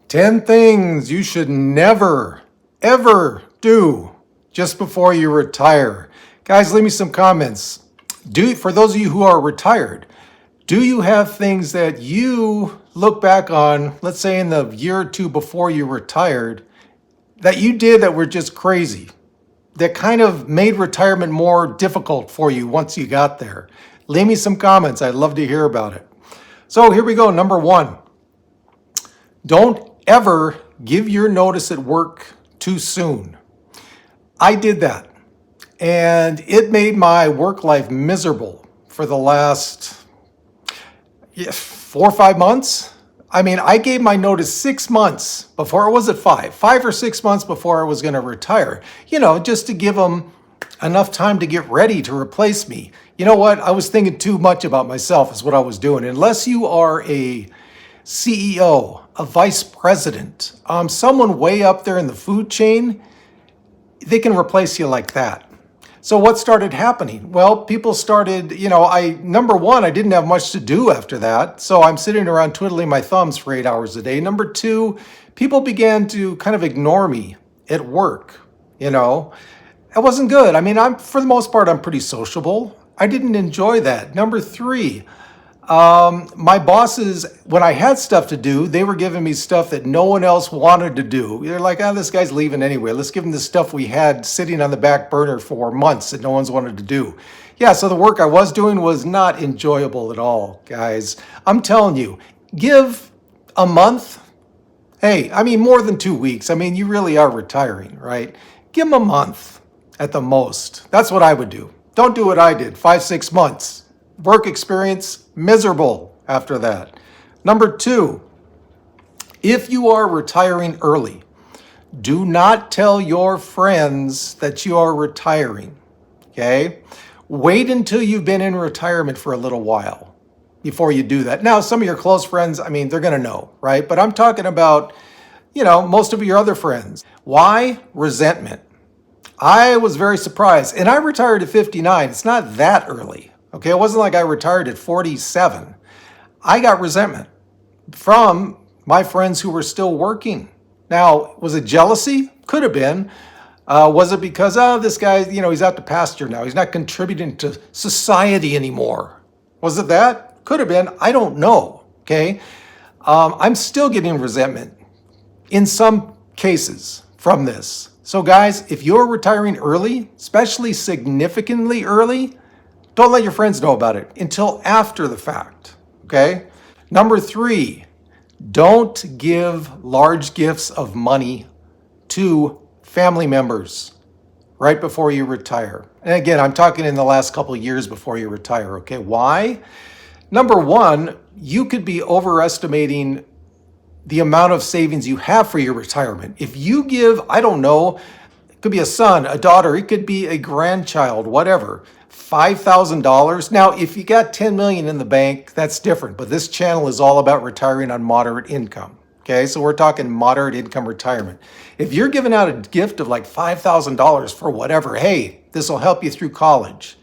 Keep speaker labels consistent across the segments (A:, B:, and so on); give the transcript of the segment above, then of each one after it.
A: 10 things you should never, ever do just before you retire. Guys, leave me some comments. For those of you who are retired, do you have things that you look back on, let's say in the year or two before you retired, that you did that were just crazy, that kind of made retirement more difficult for you once you got there? Leave me some comments. I'd love to hear about it. So here we go. Number one, don't ever give your notice at work too soon. I did that, and it made my work life miserable for the last 4 or 5 months. I mean, I gave my notice 6 months before, or was it 5 or 6 months before I was going to retire, just to give them enough time to get ready to replace me. You know what? I was thinking too much about myself is what I was doing. Unless you are a CEO, a vice president, someone way up there in the food chain, they can replace you like that. So what started happening? Well, people started, number one, I didn't have much to do after that. So I'm sitting around twiddling my thumbs for 8 hours a day. Number two, people began to kind of ignore me at work. It wasn't good. I mean, for the most part, I'm pretty sociable. I didn't enjoy that. Number three, my bosses, when I had stuff to do, they were giving me stuff that no one else wanted to do. They're like, this guy's leaving anyway. Let's give him the stuff we had sitting on the back burner for months that no one's wanted to do. Yeah, so the work I was doing was not enjoyable at all, guys. I'm telling you, give a month. Hey, I mean, more than 2 weeks. I mean, you really are retiring, right? Give them a month at the most. That's what I would do. Don't do what I did, 5, 6 months. Work experience, miserable after that. Number two, if you are retiring early, do not tell your friends that you are retiring, okay? Wait until you've been in retirement for a little while before you do that. Now, some of your close friends, I mean, they're gonna know, right? But I'm talking about, most of your other friends. Why? Resentment. I was very surprised, and I retired at 59. It's not that early. Okay, it wasn't like I retired at 47. I got resentment from my friends who were still working. Now, was it jealousy? Could have been. Was it because, this guy, he's out to pasture now. He's not contributing to society anymore. Was it that? Could have been. I don't know, okay? I'm still getting resentment in some cases from this. So guys, if you're retiring early, especially significantly early, don't let your friends know about it until after the fact, okay? Number three, don't give large gifts of money to family members right before you retire. And again, I'm talking in the last couple of years before you retire, okay? Why? Number one, you could be overestimating the amount of savings you have for your retirement. If you give, I don't know, it could be a son, a daughter, it could be a grandchild, whatever, $5,000. Now, if you got 10 million in the bank, that's different. But this channel is all about retiring on moderate income. Okay, so we're talking moderate income retirement. If you're giving out a gift of like $5,000 for whatever, hey, this will help you through college.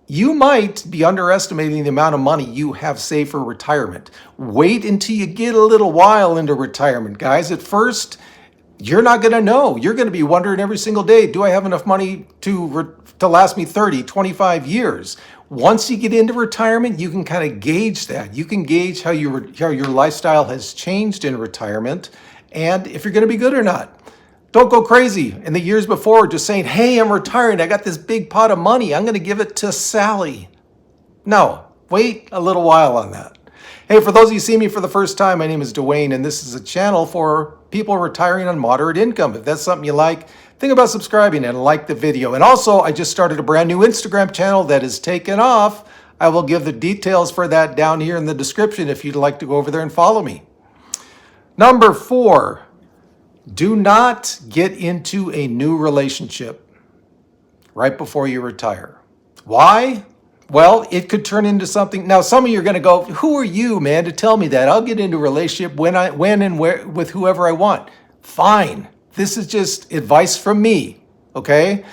A: You might be underestimating the amount of money you have saved for retirement. Wait until you get a little while into retirement, guys. At first, you're not going to know. You're going to be wondering every single day, do I have enough money to last me 30, 25 years? Once you get into retirement, you can kind of gauge that. You can gauge how your lifestyle has changed in retirement and if you're going to be good or not. Don't go crazy in the years before just saying, hey, I'm retiring. I got this big pot of money. I'm going to give it to Sally. No, wait a little while on that. Hey, for those of you who see me for the first time, my name is Duane, and this is a channel for people retiring on moderate income. If that's something you like, think about subscribing and like the video. And also, I just started a brand new Instagram channel that is taken off. I will give the details for that down here in the description if you'd like to go over there and follow me. Number four, do not get into a new relationship right before you retire. Why? Well, it could turn into something. Now, some of you are going to go, who are you, man, to tell me that? I'll get into a relationship when and where with whoever I want. Fine. This is just advice from me, okay?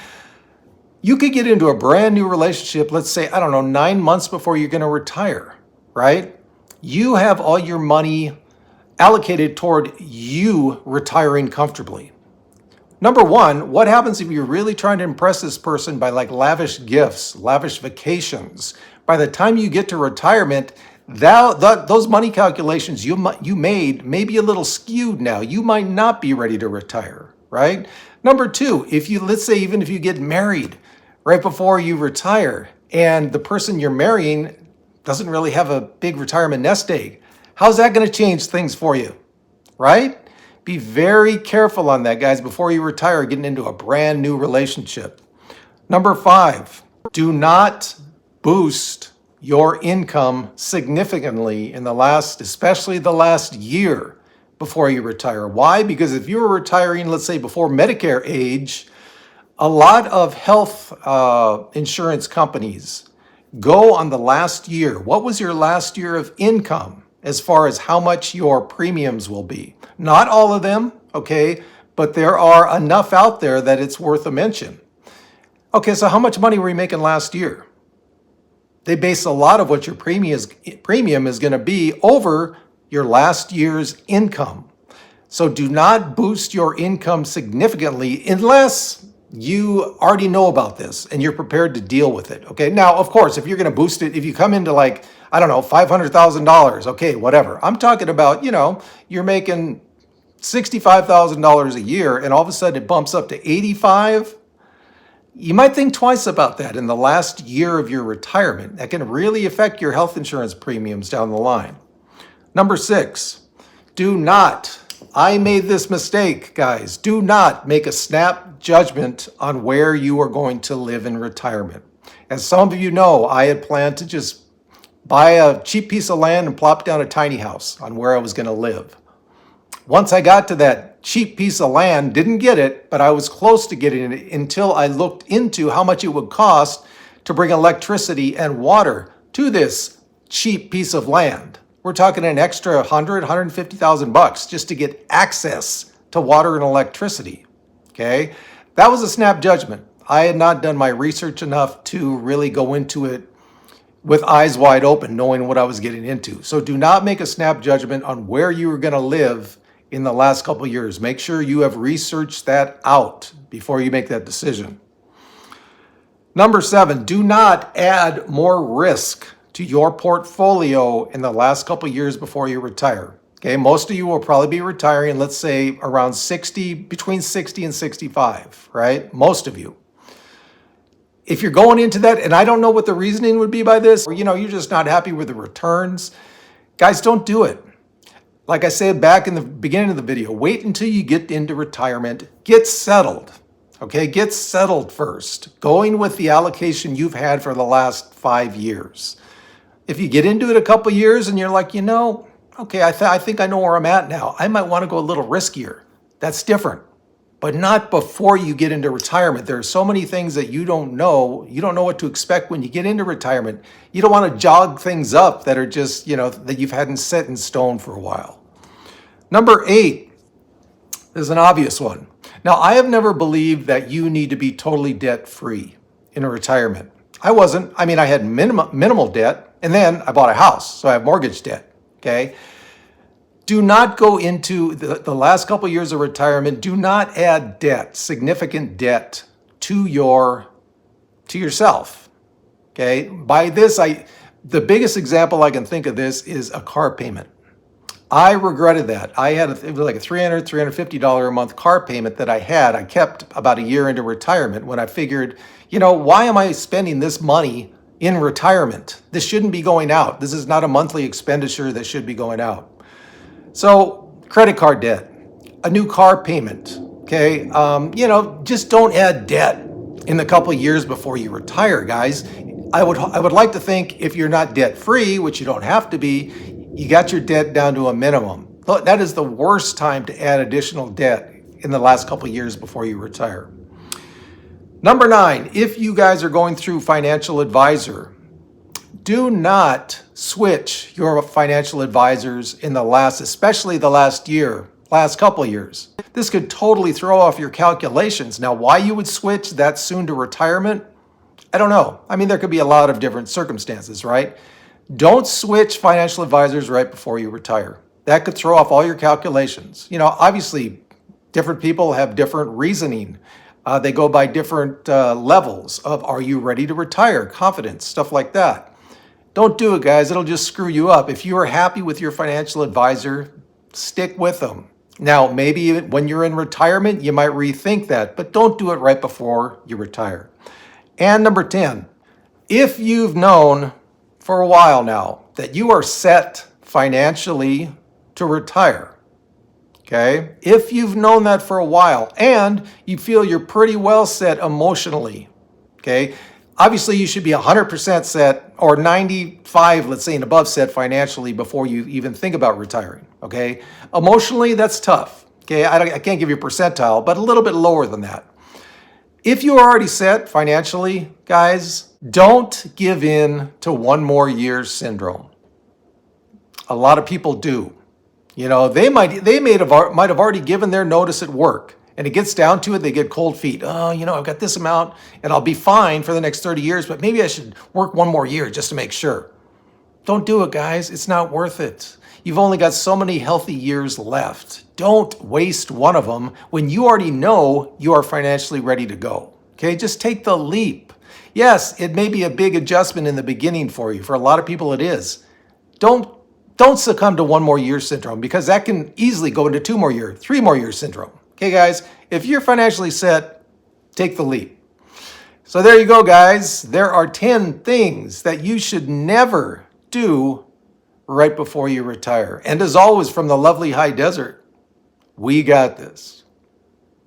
A: You could get into a brand new relationship, let's say, 9 months before you're going to retire, right? You have all your money, allocated toward you retiring comfortably. Number one, what happens if you're really trying to impress this person by like lavish gifts, lavish vacations? By the time you get to retirement, those money calculations you made may be a little skewed now. You might not be ready to retire, right? Number two, let's say even if you get married right before you retire and the person you're marrying doesn't really have a big retirement nest egg, how's that going to change things for you, right? Be very careful on that, guys, before you retire, getting into a brand new relationship. Number five, do not boost your income significantly in especially the last year before you retire. Why? Because if you were retiring, let's say before Medicare age, a lot of health insurance companies go on the last year. What was your last year of income as far as how much your premiums will be? Not all of them, okay, but there are enough out there that it's worth a mention. Okay, so how much money were you making last year? They base a lot of what your premium is going to be over your last year's income. So do not boost your income significantly unless you already know about this and you're prepared to deal with it. Okay, now, of course, if you're going to boost it, if you come into like, I don't know, $500,000, okay, whatever. I'm talking about, you're making $65,000 a year and all of a sudden it bumps up to 85. You might think twice about that in the last year of your retirement. That can really affect your health insurance premiums down the line. Number six, I made this mistake, guys. Do not make a snap judgment on where you are going to live in retirement. As some of you know, I had planned to just buy a cheap piece of land and plop down a tiny house on where I was going to live. Once I got to that cheap piece of land, didn't get it, but I was close to getting it until I looked into how much it would cost to bring electricity and water to this cheap piece of land. We're talking an extra $150,000 just to get access to water and electricity. Okay, that was a snap judgment. I had not done my research enough to really go into it with eyes wide open, knowing what I was getting into. So do not make a snap judgment on where you are going to live in the last couple of years. Make sure you have researched that out before you make that decision. Number seven, do not add more risk to your portfolio in the last couple of years before you retire. Okay, most of you will probably be retiring, let's say around 60, between 60 and 65, right? Most of you. If you're going into that, and I don't know what the reasoning would be by this, or you're just not happy with the returns, guys, don't do it. Like I said back in the beginning of the video, wait until you get into retirement, get settled. Okay, get settled first, going with the allocation you've had for the last 5 years. If you get into it a couple years and you're like, okay, I think I know where I'm at now. I might want to go a little riskier. That's different, but not before you get into retirement. There are so many things that you don't know. You don't know what to expect when you get into retirement. You don't want to jog things up that are just, that you've hadn't set in stone for a while. Number 8 is an obvious one. Now, I have never believed that you need to be totally debt-free in a retirement. I wasn't. I mean, I had minimal debt, and then I bought a house, so I have mortgage debt, okay? Do not go into the last couple of years of retirement. Do not add debt, significant debt, to yourself, okay? By this, the biggest example I can think of this is a car payment. I regretted that. It was like a $300, $350 a month car payment that I kept about a year into retirement when I figured, why am I spending this money in retirement? This shouldn't be going out. This is not a monthly expenditure that should be going out. So credit card debt, a new car payment, okay? Just don't add debt in the couple of years before you retire, guys. I would like to think if you're not debt free, which you don't have to be, you got your debt down to a minimum. That is the worst time to add additional debt in the last couple of years before you retire. Number 9, if you guys are going through financial advisor, do not switch your financial advisors especially the last couple of years. This could totally throw off your calculations. Now, why you would switch that soon to retirement, I don't know. I mean, there could be a lot of different circumstances, right? Don't switch financial advisors right before you retire. That could throw off all your calculations. Obviously, different people have different reasoning. They go by different levels of, are you ready to retire? Confidence, stuff like that. Don't do it, guys. It'll just screw you up. If you are happy with your financial advisor, stick with them. Now, maybe when you're in retirement, you might rethink that, but don't do it right before you retire. And number 10, if you've known for a while now that you are set financially to retire, okay? If you've known that for a while and you feel you're pretty well set emotionally, okay? Obviously, you should be 100% set or 95, let's say, and above set financially before you even think about retiring, okay? Emotionally, that's tough, okay? I can't give you a percentile, but a little bit lower than that. If you're already set financially, guys, don't give in to one more year syndrome. A lot of people do. They might have already given their notice at work, and it gets down to it, they get cold feet. Oh, I've got this amount, and I'll be fine for the next 30 years, but maybe I should work one more year just to make sure. Don't do it, guys. It's not worth it. You've only got so many healthy years left. Don't waste one of them when you already know you are financially ready to go. Okay, just take the leap. Yes, it may be a big adjustment in the beginning for you. For a lot of people, it is. Don't succumb to one more year syndrome, because that can easily go into 2 more year, 3 more year syndrome. Okay, guys, if you're financially set, take the leap. So there you go, guys. There are 10 things that you should never do right before you retire. And as always, from the lovely high desert, we got this.